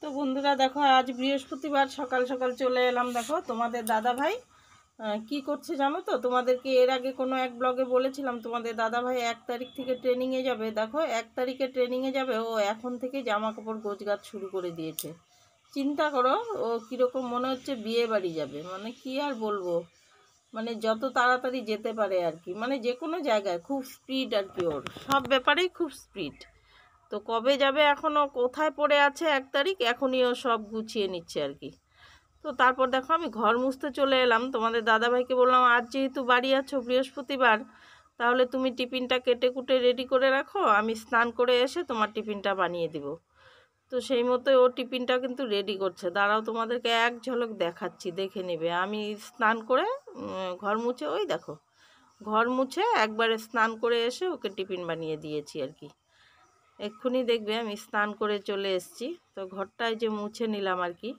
তো বন্ধুরা দেখো, আজ বৃহস্পতিবার সকাল সকাল চলে এলাম। দেখো তোমাদের দাদা ভাই কি করছে জানো তো? তোমাদেরকে এর আগে কোনো এক ব্লগে বলেছিলাম তোমাদের দাদা ভাই 1 তারিখ থেকে ট্রেনিংয়ে যাবে। দেখো 1 তারিখে ট্রেনিংয়ে যাবে, ও এখন থেকে জামা কাপড় গোছগাছ শুরু করে দিয়েছে। চিন্তা করো, ও কীরকম মনে হচ্ছে বিয়ে বাড়ি যাবে। মানে কি আর বলবো, মানে যত তাড়াতাড়ি যেতে পারে আর কি, মানে যে কোনো জায়গায় খুব স্পিড আর কি, ওর সব ব্যাপারেই খুব স্পিড। তো কবে যাবে এখনও কোথায় পড়ে আছে 1 তারিখ, এখনই ও সব গুছিয়ে নিচ্ছে আর কি। তো তারপর দেখো আমি ঘর মুছতে চলে এলাম। তোমাদের দাদাভাইকে বললাম আজ যেহেতু বাড়ি আছো বৃহস্পতিবার, তাহলে তুমি টিফিনটা কেটে কুটে রেডি করে রাখো, আমি স্নান করে এসে তোমার টিফিনটা বানিয়ে দিব। তো সেই মতো ও টিফিনটা কিন্তু রেডি করছে। দাঁড়াও তোমাদেরকে এক ঝলক দেখাচ্ছি, দেখে নেবে। আমি স্নান করে ঘর মুছে, ওই দেখো ঘর মুছে একবারে স্নান করে এসে ওকে টিফিন বানিয়ে দিয়েছি আর কি। এক্ষুনি দেখবে আমি স্নান করে চলে এসেছি। তো ঘরটায় যে মুছে নিলাম আর কি।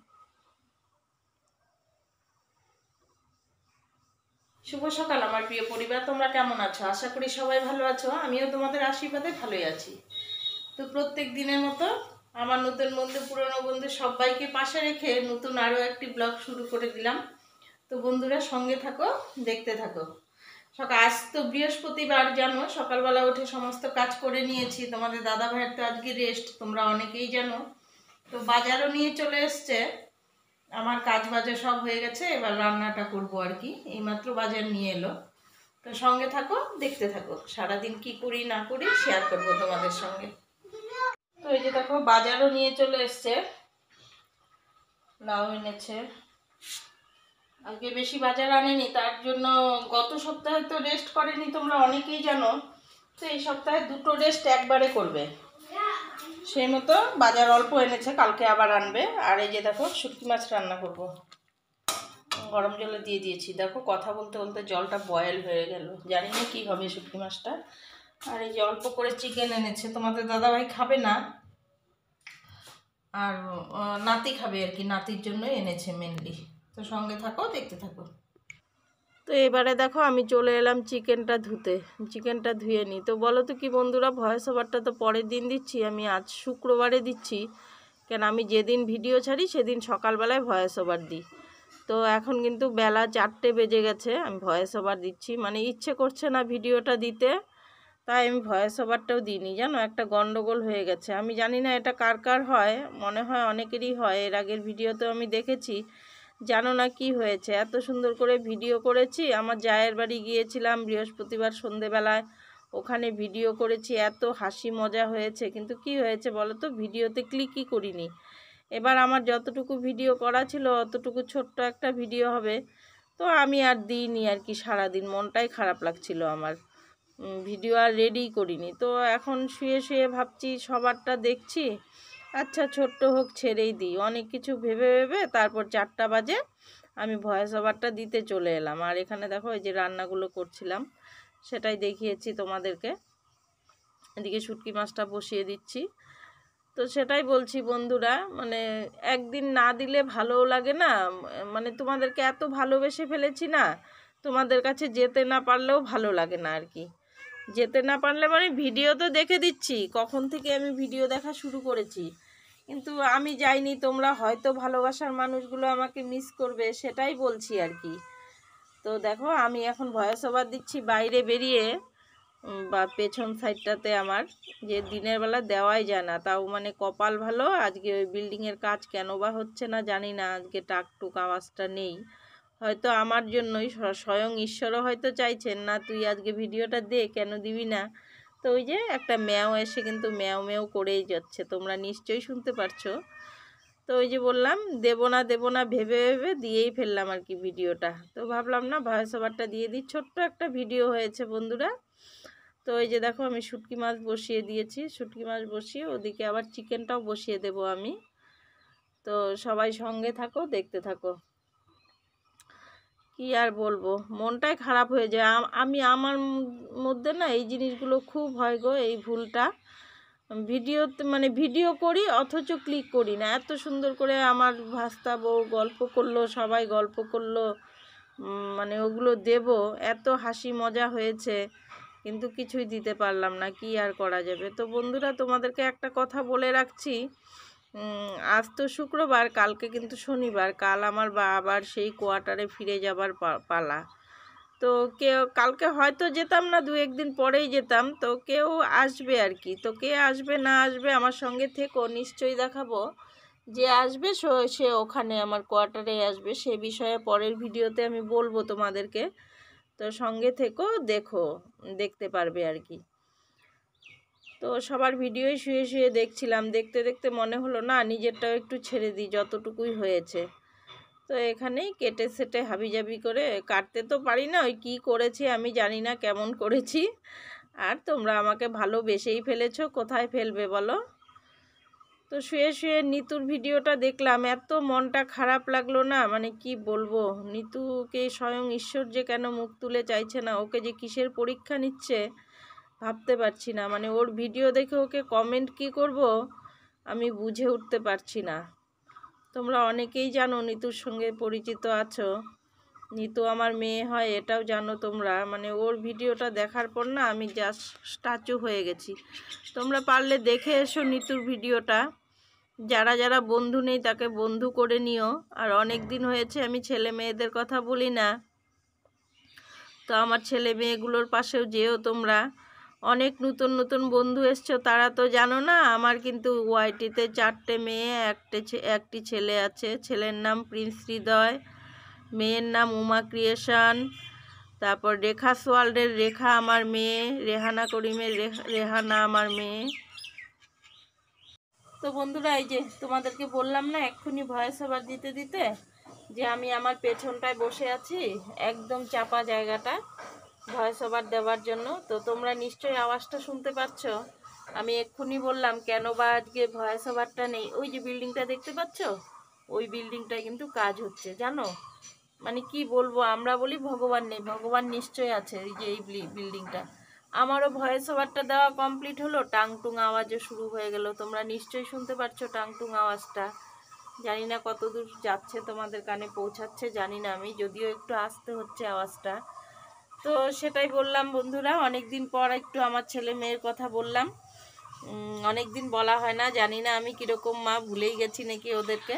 শুভ সকাল আমার প্রিয় পরিবার, তোমরা কেমন আছো? আশা করি সবাই ভালো আছো। আমিও তোমাদের আশীর্বাদে ভালোই আছি। তো প্রত্যেক দিনের মতো আমার নতুন বন্ধু পুরনো বন্ধু সবাইকে পাশে রেখে নতুন আরও একটি ব্লগ শুরু করে দিলাম। তো বন্ধুরা সঙ্গে থাকো, দেখতে থাকো। আজ তো বৃহস্পতিবার, জানো সকালবেলা উঠে সমস্ত কাজ করে নিয়েছি। তোমাদের দাদা ভাইয়ের তো আজকে রেস্ট, তোমরা অনেকেই জানো। তো বাজারও নিয়ে চলে এসছে, আমার কাজ বাজার সব হয়ে গেছে, এবার রান্নাটা করব আর কি। এইমাত্র বাজার নিয়ে এলো। তো সঙ্গে থাকো, দেখতে থাকো, সারাদিন কি করি না করি শেয়ার করবো তোমাদের সঙ্গে। তো এই যে দেখো বাজারও নিয়ে চলে এসছে, লাউ এনেছে। আজকে বেশি বাজার আনেনি, তার জন্য গত সপ্তাহে তো রেস্ট করেনি, তোমরা অনেকেই জানো। তো এই সপ্তাহে 2টো রেস্ট একবারে করবে, সেই মতো বাজার অল্প এনেছে, কালকে আবার আনবে। আর এই যে দেখো শুটকি মাছ রান্না করব, গরম জলে দিয়ে দিয়েছি। দেখো কথা বলতে বলতে জলটা বয়েল হয়ে গেল, জানি না কী হবে শুটকি মাছটা। আর এই যে অল্প করে চিকেন এনেছে, তোমাদের দাদাভাই খাবে না, আর নাতি খাবে আর কি, নাতির জন্যই এনেছে মেনলি। তো সঙ্গে থাকো, দেখতে থাকো। তো এবারে দেখো আমি চলে এলাম চিকেনটা ধুতে, চিকেনটা ধুয়ে নিই। তো বলো তো কি বন্ধুরা, ভয়েস ওভারটা তো পরের দিন দিচ্ছি, আমি আজ শুক্রবারে দিচ্ছি। কেন, আমি যেদিন ভিডিও ছাড়ি সেদিন সকালবেলায় ভয়েস ওভার দিই। তো এখন কিন্তু বেলা 4টে বেজে গেছে, আমি ভয়েস ওভার দিচ্ছি, মানে ইচ্ছে করছে না ভিডিওটা দিতে, তাই আমি ভয়েস ওভারটাও দিইনি। জানো একটা গন্ডগোল হয়ে গেছে, আমি জানি না এটা কার কার হয়, মনে হয় অনেকেরই হয়। এর আগের ভিডিওতেও আমি দেখেছি, জানো না কি হয়েছে। এত সুন্দর করে ভিডিও করেছি, আমার জায়ের বাড়ি গিয়েছিলাম বৃহস্পতিবার সন্ধেবেলায়, ওখানে ভিডিও করেছি, এত হাসি মজা হয়েছে, কিন্তু কি হয়েছে বলো তো, ভিডিওতে ক্লিকই করিনি। এবার আমার যতটুকু ভিডিও করা ছিল অতটুকু ছোট্ট একটা ভিডিও হবে, তো আমি আর দিইনি আর কি। সারাদিন মনটাই খারাপ লাগছিল আমার, ভিডিও আর রেডি করিনি। তো এখন শুয়ে শুয়ে ভাবছি সবারটা দেখছি, আচ্ছা ছোট্ট হোক ছেড়েই দিই, অনেক কিছু ভেবে ভেবে তারপর 4টা বাজে আমি ভয়েস ওভারটা দিতে চলে এলাম। আর এখানে দেখো এই যে রান্নাগুলো করছিলাম সেটাই দেখিয়েছি তোমাদেরকে। এদিকে শুটকি মাছটা বসিয়ে দিচ্ছি। তো সেটাই বলছি বন্ধুরা, মানে একদিন না দিলে ভালোও লাগে না, মানে তোমাদেরকে এত ভালোবেসে ফেলেছি না, তোমাদের কাছে যেতে না পারলেও ভালো লাগে না আর কি। যেতে না পারলে মানে ভিডিও তো দেখে দিচ্ছি, কখন থেকে আমি ভিডিও দেখা শুরু করেছি, কিন্তু আমি যাইনি। তোমরা হয়তো ভালোবাসার মানুষগুলো আমাকে মিস করবে, সেটাই বলছি আর কি। তো দেখো আমি এখন ভয়েস ওভার দিচ্ছি বাইরে বেরিয়ে, বা পেছন সাইডটাতে আমার, যে দিনের বেলা দেওয়াই যায় না। তাও মানে কপাল ভালো, আজকে ওই বিল্ডিংয়ের কাজ কেন বা হচ্ছে না জানি না, আজকে টাকটুক আওয়াজটা নেই। হয়তো আমার জন্যই, স্বয়ং ঈশ্বরও হয়তো চাইছেন না তুই আজকে ভিডিওটা দে, কেন দিবি না। তো ওই যে একটা ম্যাও এসে কিন্তু ম্যাও ম্যাও করেই যাচ্ছে, তোমরা নিশ্চয়ই শুনতে পারছো। তো ওই যে বললাম দেবো না দেবো না ভেবে ভেবে দিয়েই ফেললাম আর কি ভিডিওটা। তো ভাবলাম না ভয়েস ওভারটা দিয়ে দিই, ছোট্ট একটা ভিডিও হয়েছে বন্ধুরা। তো এই যে দেখো আমি শুটকি মাছ বসিয়ে দিয়েছি, শুটকি মাছ বসিয়ে ওদিকে আবার চিকেনটাও বসিয়ে দেব আমি। তো সবাই সঙ্গে থাকো, দেখতে থাকো। কি আর বলবো, মনটাই খারাপ হয়ে যায়। আমি আমার মধ্যে না এই জিনিসগুলো খুব হয় গো, এই ভুলটা। ভিডিওতে মানে ভিডিও করি অথচ ক্লিক করি না। এত সুন্দর করে আমার ভাস্তা বউ গল্প করলো, সবাই গল্প করলো, মানে ওগুলো দেব, এত হাসি মজা হয়েছে, কিন্তু কিছুই দিতে পারলাম না, কি আর করা যাবে। তো বন্ধুরা তোমাদেরকে একটা কথা বলে রাখছি, আজ তো শুক্রবার, কালকে কিন্তু শনিবার। কাল আমার আবার সেই কোয়ার্টারে ফিরে যাবার পালা। তো কেউ কালকে হয়তো যেতাম না, 2-1 দিন পরেই যেতাম। তো কেউ আসবে আর কি। তো কে আসবে না আসবে আমার সঙ্গে থেকো, নিশ্চয়ই দেখাবো। যে আসবে সে ওখানে আমার কোয়ার্টারে আসবে, সে বিষয়ে পরের ভিডিওতে আমি বলবো তোমাদেরকে। তো সঙ্গে থেকো, দেখতে পারবে আর কি। তো সবার ভিডিওই শুয়ে শুয়ে দেখছিলাম, দেখতে দেখতে মনে হলো না নিজেরটাও একটু ছেড়ে দিই, যতটুকুই হয়েছে। তো এখানেই কেটে সেটে হাবিজাবি করে, কাটতে তো পারি না, ওই কী করেছি আমি জানি না, কেমন করেছি। আর তোমরা আমাকে ভালোবেসেই ফেলেছো, কোথায় ফেলবে বলো। তো শুয়ে শুয়ে নিতুর ভিডিওটা দেখলাম, এত মনটা খারাপ লাগলো না, মানে কি বলবো। নিতুকে স্বয়ং ঈশ্বর যে কেন মুখ তুলে চাইছে না, ওকে যে কিসের পরীক্ষা নিচ্ছে ভাবতে পারছি না। মানে ওর ভিডিও দেখে ওকে কমেন্ট কি করব আমি বুঝে উঠতে পারছি না। তোমরা অনেকেই জানো, নিতুর সঙ্গে পরিচিত আছো। নিতু আমার মেয়ে হয়, এটাও জানো তোমরা। মানে ওর ভিডিওটা দেখার পর না আমি জাস্ট স্ট্যাচু হয়ে গেছি। তোমরা পারলে দেখে এসো নিতুর ভিডিওটা। যারা যারা বন্ধু নেই তাকে বন্ধু করে নিও। আর অনেক দিন হয়েছে আমি ছেলে মেয়েদের কথা বলি না। তো আমার ছেলে মেয়েগুলোর পাশেও যেও তোমরা। অনেক নতুন নতুন বন্ধু এসছো, তারা তো জানো না আমার কিন্তু ওয়াইটিতে 4টে মেয়ে, একটি ছেলে আছে। ছেলের নাম প্রিন্স হৃদয়, মেয়ের নাম উমা ক্রিয়েশন, তারপর রেখাস ওয়ার্ল্ডের রেখা আমার মেয়ে, রেহানা করিমের রেহানা আমার মেয়ে। তো বন্ধুরা, এই যে তোমাদেরকে বললাম না এক্ষুনি ভয়েস ওভার দিতে দিতে যে আমি আমার পেছনটায় বসে আছি, একদম চাপা জায়গাটা ভয়েস ওভার দেওয়ার জন্য। তো তোমরা নিশ্চয়ই আওয়াজটা শুনতে পাচ্ছ। আমি এক্ষুনি বললাম কেন বা আজকে ভয়েস ওভারটা নেই। ওই যে বিল্ডিংটা দেখতে পাচ্ছ, ওই বিল্ডিংটায় কিন্তু কাজ হচ্ছে জানো। মানে কি বলবো, আমরা বলি ভগবান নেই, ভগবান নিশ্চয়ই আছে। এই যে এই বিল্ডিংটা, আমারও ভয়েস ওভারটা দেওয়া কমপ্লিট হলো, টাংটুং আওয়াজও শুরু হয়ে গেল। তোমরা নিশ্চয়ই শুনতে পাচ্ছ টাংটুং আওয়াজটা। জানি না কত দূর যাচ্ছে, তোমাদের কানে পৌঁছাচ্ছে জানি না আমি, যদিও একটু আস্তে হচ্ছে আওয়াজটা। তো সেটাই বললাম বন্ধুরা, অনেক দিন পর একটু আমার ছেলে মেয়ের কথা বললাম। অনেক দিন বলা হয় না, জানি না আমি কীরকম মা, ভুলেই গেছি নাকি ওদেরকে।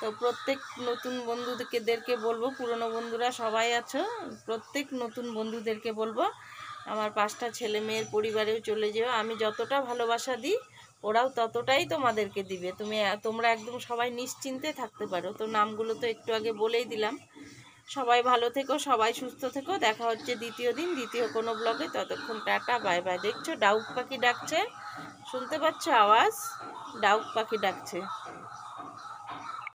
তো প্রত্যেক নতুন বন্ধুদেরকে বলবো, পুরনো বন্ধুরা সবাই আছো, প্রত্যেক নতুন বন্ধুদেরকে বলবো আমার 5টা ছেলে মেয়ের পরিবারেও চলে যেও। আমি যতটা ভালোবাসা দিই ওরাও ততটাই তোমাদেরকে দিবে। তোমরা একদম সবাই নিশ্চিন্তে থাকতে পারো। তো নামগুলো তো একটু আগে বলেই দিলাম। সবাই ভালো থেকো, সবাই সুস্থ থেকো। দেখা হচ্ছে দ্বিতীয় দিন, দ্বিতীয় কোনো ব্লগে। ততক্ষণ টাটা, বাই বাই। দেখছো ডাউক পাখি ডাকছে, শুনতে পাচ্ছ আওয়াজ? ডাউক পাখি ডাকছে।